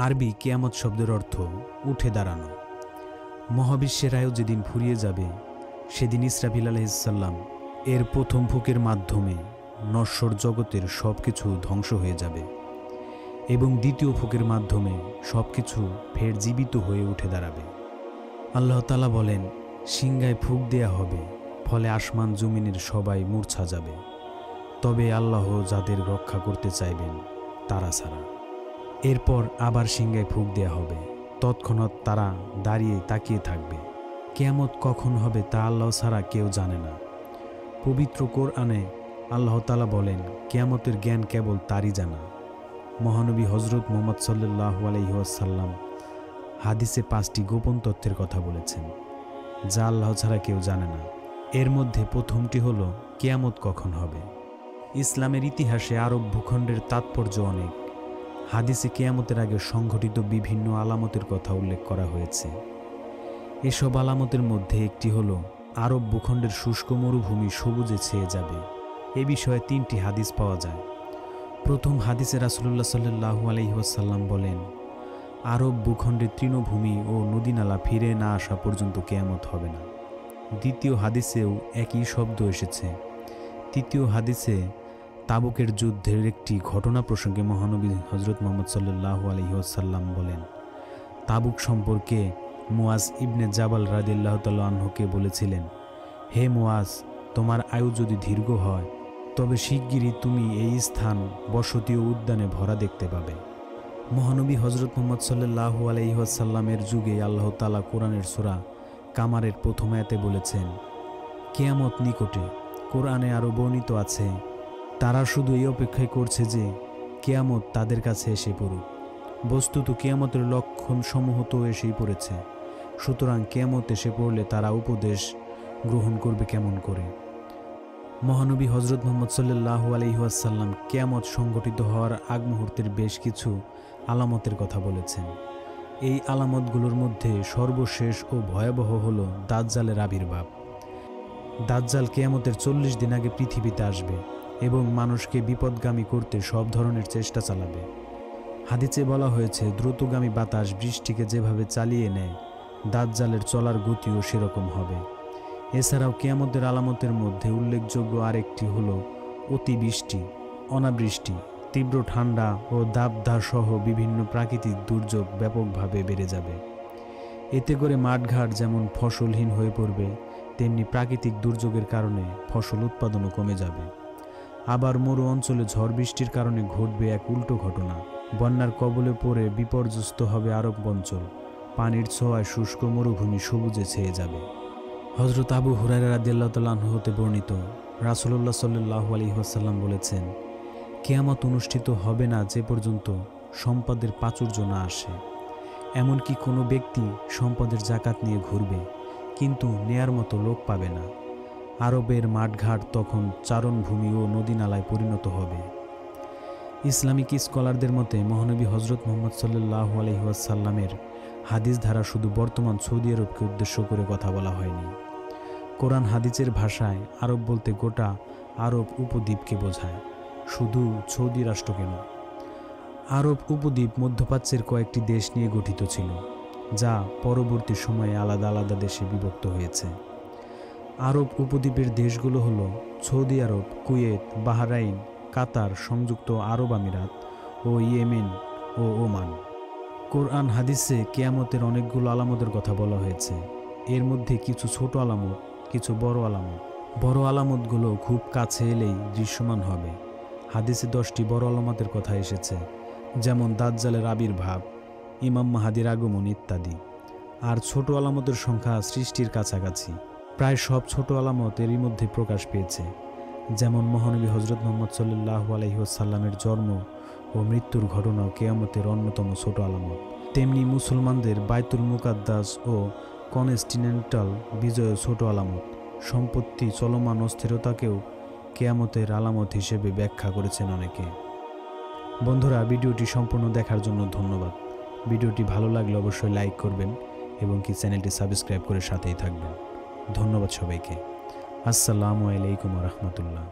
আরবি কিয়ামত শব্দের অর্থ উঠে দাঁড়ানো। মহাবিশ্বের আয়ু যেদিন ফুরিয়ে যাবে সেদিন ইসরাফিল আলাইহিসসালাম এর প্রথম ফুঁকের মাধ্যমে নশ্বর জগতের সব কিছু ধ্বংস হয়ে যাবে এবং দ্বিতীয় ফুঁকের মাধ্যমে সব কিছু ফের জীবিত হয়ে উঠে দাঁড়াবে। আল্লাহ তাআলা বলেন, সিংহায় ফুঁক দেয়া হবে, ফলে আসমান জমিনের সবাই মূর্ছা যাবে, তবে আল্লাহ যাদের রক্ষা করতে চাইবেন তারা ছাড়া। এরপর আবার সিংহায় ফুঁক দেয়া হবে, তৎক্ষণাৎ তারা দাঁড়িয়ে তাকিয়ে থাকবে। কিয়ামত কখন হবে তা আল্লাহ ছাড়া কেউ জানে না। পবিত্র কোরআনে আল্লাহ তাআলা বলেন, কিয়ামতের জ্ঞান কেবল তারই জানা। মহানবী হযরত মুহাম্মদ সাল্লাল্লাহু আলাইহি ওয়াসাল্লাম হাদিসে 5টি গোপন তথ্যের কথা বলেছেন, যা আল্লাহ ছাড়া কেউ জানে না। এর মধ্যে প্রথমটি হলো কিয়ামত কখন হবে। ইসলামের ইতিহাসে আরব ভূখণ্ডের তাৎপর্য অনেক। হাদিসে কিয়ামতের আগে সংঘটিত বিভিন্ন আলামতের কথা উল্লেখ করা হয়েছে। এসব আলামতের মধ্যে একটি হলো আরব ভূখণ্ডের শুষ্ক মরুভূমি সবুজে ছেয়ে যাবে। এ বিষয়ে 3টি হাদিস পাওয়া যায়। প্রথম হাদিসে রাসূলুল্লাহ সাল্লাল্লাহু আলাইহি ওয়াসাল্লাম বলেন, আরব ভূখণ্ডের তৃণভূমি ও নদীনালা ফিরে না আসা পর্যন্ত কিয়ামত হবে না। দ্বিতীয় হাদিসেও একই শব্দ এসেছে। তৃতীয় হাদিসে তাবুকের যুদ্ধের একটি ঘটনা প্রসঙ্গে মহানবী হযরত মুহাম্মদ সাল্লাল্লাহু আলাইহি ওয়াসাল্লাম বলেন, তাবুক সম্পর্কে মুয়াজ ইবনে জাবাল রাদিয়াল্লাহু তাআলা আনহুকে বলেছিলেন, হে মুয়াজ, তোমার আয়ু যদি দীর্ঘ হয় তবে শিগগিরই তুমি এই স্থান বসতি ও উদ্যানে ভরা দেখতে পাবে। মহানবী হযরত মুহাম্মদ সাল্লাল্লাহু আলাইহি ওয়াসাল্লামের যুগে আল্লাহ তাআলা কোরআনের সূরা কামারের প্রথম আয়াতে বলেছেন, কিয়ামত নিকটে। কোরআনে আরও বর্ণিত আছে, তারা শুধু এই অপেক্ষাই করছে যে কিয়ামত তাদের কাছে এসে পড়ুক। বস্তুত কিয়ামতের লক্ষণ সমূহ তো এসেই পড়েছে, সুতরাং কিয়ামত এসে পড়লে তারা উপদেশ গ্রহণ করবে কেমন করে। মহানবী হযরত মুহাম্মদ সাল্লাল্লাহু আলাইহি ওয়াসাল্লাম কিয়ামত সংঘটিত হওয়ার আগ মুহূর্তের বেশ কিছু আলামতের কথা বলেছেন। এই আলামতগুলোর মধ্যে সর্বশেষ ও ভয়াবহ হল দাজ্জালের আবির্ভাব। দাজ্জাল কিয়ামতের 40 দিন আগে পৃথিবীতে আসবে এবং মানুষকে বিপদগামী করতে সব ধরনের চেষ্টা চালাবে। হাদিসে বলা হয়েছে, দ্রুতগামী বাতাস বৃষ্টিকে যেভাবে চালিয়ে নেয়, দাজ্জালের চলার গতিও সেরকম হবে। এছাড়াও কিয়ামতের আলামতের মধ্যে উল্লেখযোগ্য আরেকটি হলো অতিবৃষ্টি, অনাবৃষ্টি, তীব্র ঠান্ডা ও দাবদাহ সহ বিভিন্ন প্রাকৃতিক দুর্যোগ ব্যাপকভাবে বেড়ে যাবে। এতে করে মাঠঘাট যেমন ফসলহীন হয়ে পড়বে, তেমনি প্রাকৃতিক দুর্যোগের কারণে ফসল উৎপাদনও কমে যাবে। আবার মরু অঞ্চলে ঝড় বৃষ্টির কারণে ঘটবে এক উল্টো ঘটনা। বন্যার কবলে পড়ে বিপর্যস্ত হবে আরব অঞ্চল, পানির ছোঁয়ায় শুষ্ক মরুভূমি সবুজে ছেয়ে যাবে। হযরত আবু হুরায়রা রাদিয়াল্লাহু তাআলা আনহু হতে বর্ণিত, রাসূলুল্লাহ সাল্লাল্লাহু আলাইহি ওয়াসাল্লাম বলেছেন, কিয়ামত অনুষ্ঠিত হবে না যে পর্যন্ত সম্পদের প্রাচুর্য না আসে। এমনকি কোনো ব্যক্তি সম্পদের যাকাত নিয়ে ঘুরবে, কিন্তু নেয়ার মতো লোক পাবে না। আরবের মাঠঘাট তখন চারণভূমি ও নদীনালায় পরিণত হবে। ইসলামিক স্কলারদের মতে মহানবী হযরত মুহাম্মদ সাল্লাল্লাহু আলাইহি ওয়াসাল্লামের হাদিস ধারা শুধু বর্তমান সৌদি আরবকে উদ্দেশ্য করে কথা বলা হয়নি। কোরআন হাদিসের ভাষায় আরব বলতে গোটা আরব উপদ্বীপকে বোঝায়, শুধু সৌদি রাষ্ট্রকে নয়। আরব উপদ্বীপ মধ্যপ্রাচ্যের কয়েকটি দেশ নিয়ে গঠিত ছিল, যা পরবর্তী সময়ে আলাদা আলাদা দেশে বিভক্ত হয়েছে। আরব উপদ্বীপের দেশগুলো হলো সৌদি আরব, কুয়েত, বাহরাইন, কাতার, সংযুক্ত আরব আমিরাত ও ইয়েমেন ও ওমান। কোরআন হাদিসে কিয়ামতের অনেকগুলো আলামতের কথা বলা হয়েছে। এর মধ্যে কিছু ছোট আলামত, কিছু বড় আলামত। বড় আলামতগুলো খুব কাছে এলেই দৃশ্যমান হবে। হাদিসে 10টি বড় আলামতের কথা এসেছে, যেমন দাজ্জালের আবির্ভাব, ইমাম মাহাদির আগমন ইত্যাদি। আর ছোট আলামতের সংখ্যা সৃষ্টির কাছাকাছি। প্রায় সব ছোট আলামত এরই মধ্যে প্রকাশ পেয়েছে, যেমন মহানবী হযরত মুহাম্মদ সাল্লাল্লাহু আলাইহি ওয়াসাল্লামের জন্ম ও মৃত্যুর ঘটনাও কিয়ামতের অন্যতম ছোট আলামত। তেমনি মুসলমানদের বাইতুল মুকাদ্দাস ও কনস্টিনেন্টাল বিজয় ছোট আলামত। সম্পত্তি চলমান অস্থিরতাকেও কিয়ামতের আলামত হিসেবে ব্যাখ্যা করেছেন অনেকে। বন্ধুরা, ভিডিওটি সম্পূর্ণ দেখার জন্য ধন্যবাদ। ভিডিওটি ভালো লাগলে অবশ্যই লাইক করবেন এবং চ্যানেলটি সাবস্ক্রাইব করে সাথেই থাকবেন। ধন্যবাদ সবাইকে। আসসালামু আলাইকুম ওয়া রাহমাতুল্লাহ।